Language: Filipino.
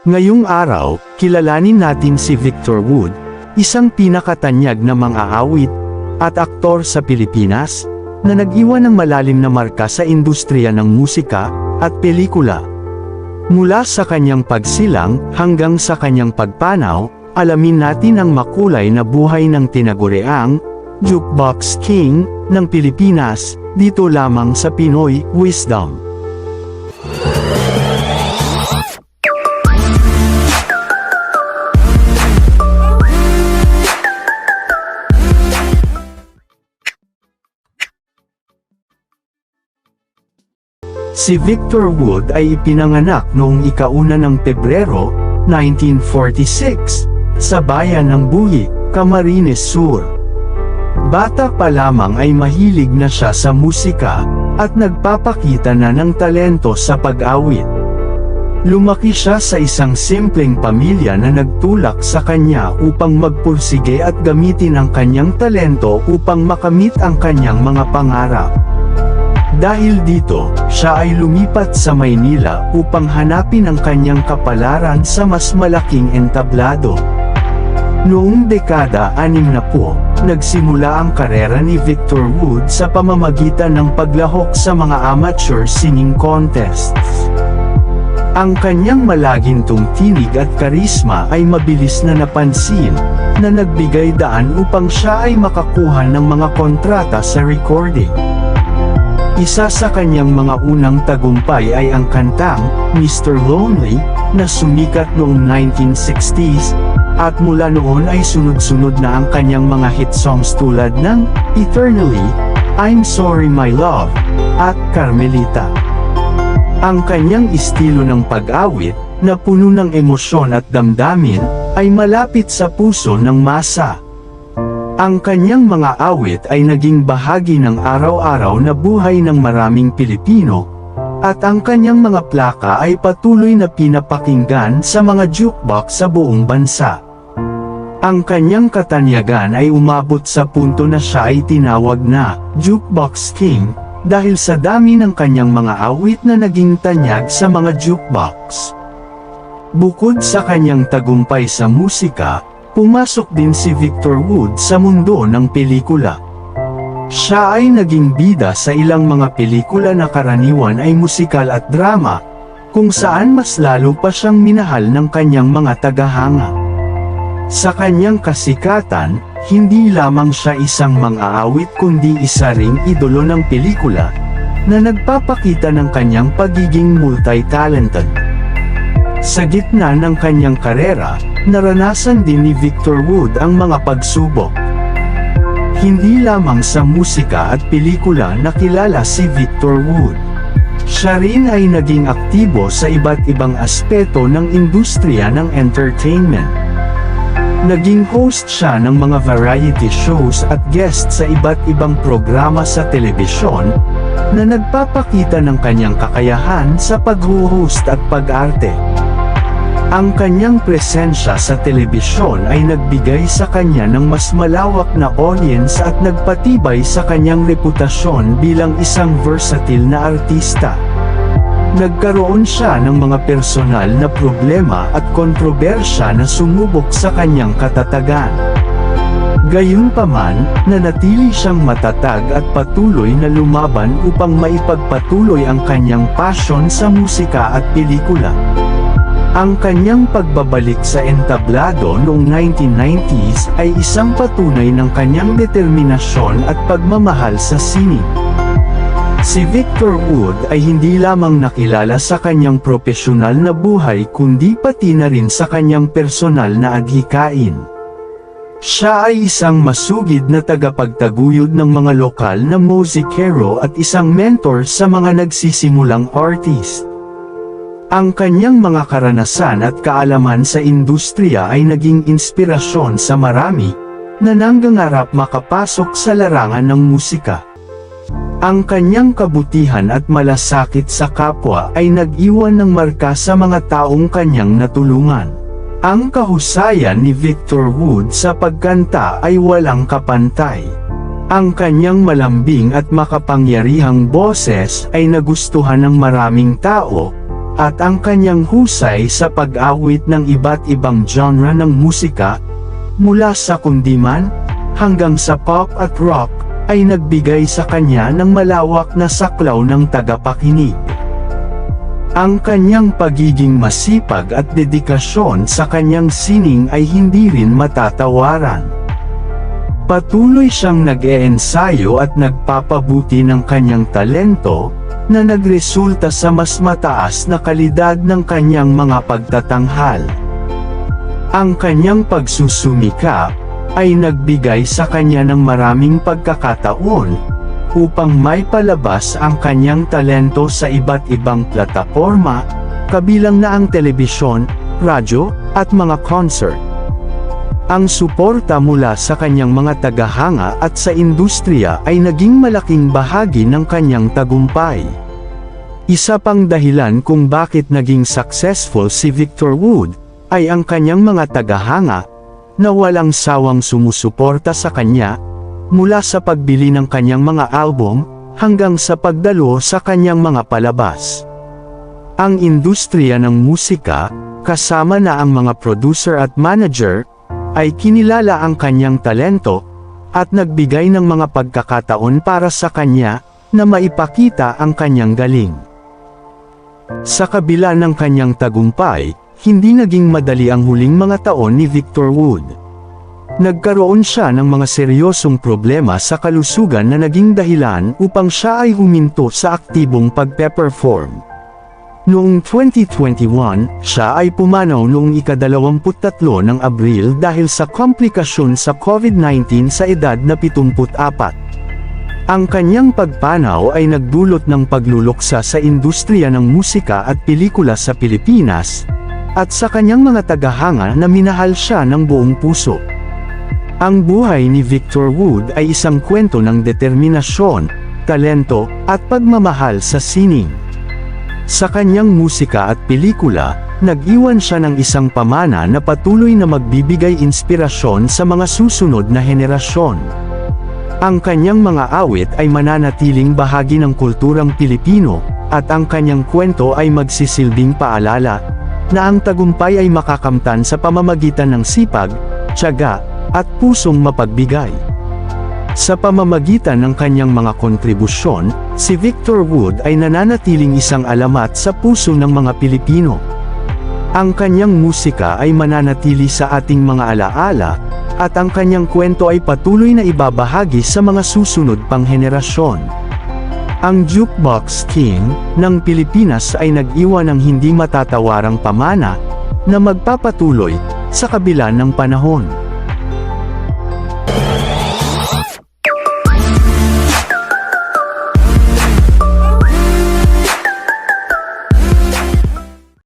Ngayong araw, kilalanin natin si Victor Wood, isang pinakatanyag na mang-aawit at aktor sa Pilipinas, na nag-iwan ng malalim na marka sa industriya ng musika at pelikula. Mula sa kanyang pagsilang hanggang sa kanyang pagpanaw, alamin natin ang makulay na buhay ng tinaguriang Jukebox King ng Pilipinas, dito lamang sa Pinoy Wisdom. Si Victor Wood ay ipinanganak noong ika-1 ng Pebrero, 1946, sa bayan ng Buhi, Camarines Sur. Bata pa lamang ay mahilig na siya sa musika, at nagpapakita na ng talento sa pag-awit. Lumaki siya sa isang simpleng pamilya na nagtulak sa kanya upang magpursige at gamitin ang kanyang talento upang makamit ang kanyang mga pangarap. Dahil dito, siya ay lumipat sa Maynila upang hanapin ang kanyang kapalaran sa mas malaking entablado. Noong dekada 60, nagsimula ang karera ni Victor Wood sa pamamagitan ng paglahok sa mga amateur singing contests. Ang kanyang malagintong tinig at karisma ay mabilis na napansin, na nagbigay daan upang siya ay makakuha ng mga kontrata sa recording. Isa sa kanyang mga unang tagumpay ay ang kantang Mr. Lonely, na sumikat noong 1960s, at mula noon ay sunod-sunod na ang kanyang mga hit songs tulad ng Eternally, I'm Sorry My Love, at Carmelita. Ang kanyang estilo ng pag-awit, na puno ng emosyon at damdamin, ay malapit sa puso ng masa. Ang kanyang mga awit ay naging bahagi ng araw-araw na buhay ng maraming Pilipino, at ang kanyang mga plaka ay patuloy na pinapakinggan sa mga jukebox sa buong bansa. Ang kanyang katanyagan ay umabot sa punto na siya ay tinawag na Jukebox King, dahil sa dami ng kanyang mga awit na naging tanyag sa mga jukebox. Bukod sa kanyang tagumpay sa musika, pumasok din si Victor Wood sa mundo ng pelikula. Siya ay naging bida sa ilang mga pelikula na karaniwan ay musikal at drama, kung saan mas lalo pa siyang minahal ng kanyang mga tagahanga. Sa kanyang kasikatan, hindi lamang siya isang mang-aawit kundi isa ring idolo ng pelikula, na nagpapakita ng kanyang pagiging multi-talented. Sa gitna ng kanyang karera, naranasan din ni Victor Wood ang mga pagsubok. Hindi lamang sa musika at pelikula nakilala si Victor Wood. Siya rin ay naging aktibo sa iba't ibang aspeto ng industriya ng entertainment. Naging host siya ng mga variety shows at guest sa iba't ibang programa sa telebisyon, na nagpapakita ng kanyang kakayahan sa pag-host at pag-arte. Ang kanyang presensya sa telebisyon ay nagbigay sa kanya ng mas malawak na audience at nagpatibay sa kanyang reputasyon bilang isang versatile na artista. Nagkaroon siya ng mga personal na problema at kontrobersya na sumubok sa kanyang katatagan. Gayunpaman, nanatili siyang matatag at patuloy na lumaban upang maipagpatuloy ang kanyang passion sa musika at pelikula. Ang kanyang pagbabalik sa entablado noong 1990s ay isang patunay ng kanyang determinasyon at pagmamahal sa sining. Si Victor Wood ay hindi lamang nakilala sa kanyang propesyonal na buhay kundi pati na rin sa kanyang personal na adhikain. Siya ay isang masugid na tagapagtaguyod ng mga lokal na musikero at isang mentor sa mga nagsisimulang artist. Ang kanyang mga karanasan at kaalaman sa industriya ay naging inspirasyon sa marami, na nangangarap makapasok sa larangan ng musika. Ang kanyang kabutihan at malasakit sa kapwa ay nag-iwan ng marka sa mga taong kanyang natulungan. Ang kahusayan ni Victor Wood sa pagkanta ay walang kapantay. Ang kanyang malambing at makapangyarihang boses ay nagustuhan ng maraming tao, at ang kanyang husay sa pag-awit ng iba't ibang genre ng musika, mula sa kundiman, hanggang sa pop at rock, ay nagbigay sa kanya ng malawak na saklaw ng tagapakinig. Ang kanyang pagiging masipag at dedikasyon sa kanyang sining ay hindi rin matatawaran. Patuloy siyang nag-eensayo at nagpapabuti ng kanyang talento, na nagresulta sa mas mataas na kalidad ng kanyang mga pagtatanghal. Ang kanyang pagsusumikap ay nagbigay sa kanya ng maraming pagkakataon upang maipalabas ang kanyang talento sa iba't ibang plataporma, kabilang na ang telebisyon, radyo, at mga concert. Ang suporta mula sa kanyang mga tagahanga at sa industriya ay naging malaking bahagi ng kanyang tagumpay. Isa pang dahilan kung bakit naging successful si Victor Wood, ay ang kanyang mga tagahanga, na walang sawang sumusuporta sa kanya, mula sa pagbili ng kanyang mga album, hanggang sa pagdalo sa kanyang mga palabas. Ang industriya ng musika, kasama na ang mga producer at manager, ay kinilala ang kanyang talento, at nagbigay ng mga pagkakataon para sa kanya, na maipakita ang kanyang galing. Sa kabila ng kanyang tagumpay, hindi naging madali ang huling mga taon ni Victor Wood. Nagkaroon siya ng mga seryosong problema sa kalusugan na naging dahilan upang siya ay huminto sa aktibong pagpe-perform. Noong 2021, siya ay pumanaw noong ika-23 ng Abril dahil sa komplikasyon sa COVID-19 sa edad na 74. Ang kanyang pagpanaw ay nagdulot ng pagluluksa sa industriya ng musika at pelikula sa Pilipinas, at sa kanyang mga tagahanga na minahal siya ng buong puso. Ang buhay ni Victor Wood ay isang kwento ng determinasyon, talento, at pagmamahal sa sining. Sa kanyang musika at pelikula, nag-iwan siya ng isang pamana na patuloy na magbibigay inspirasyon sa mga susunod na henerasyon. Ang kanyang mga awit ay mananatiling bahagi ng kulturang Pilipino, at ang kanyang kwento ay magsisilbing paalala, na ang tagumpay ay makakamtan sa pamamagitan ng sipag, tiyaga, at pusong mapagbigay. Sa pamamagitan ng kanyang mga kontribusyon, si Victor Wood ay nananatiling isang alamat sa puso ng mga Pilipino. Ang kanyang musika ay mananatili sa ating mga alaala, at ang kanyang kwento ay patuloy na ibabahagi sa mga susunod pang henerasyon. Ang Jukebox King ng Pilipinas ay nag-iwan ng hindi matatawarang pamana, na magpapatuloy sa kabila ng panahon.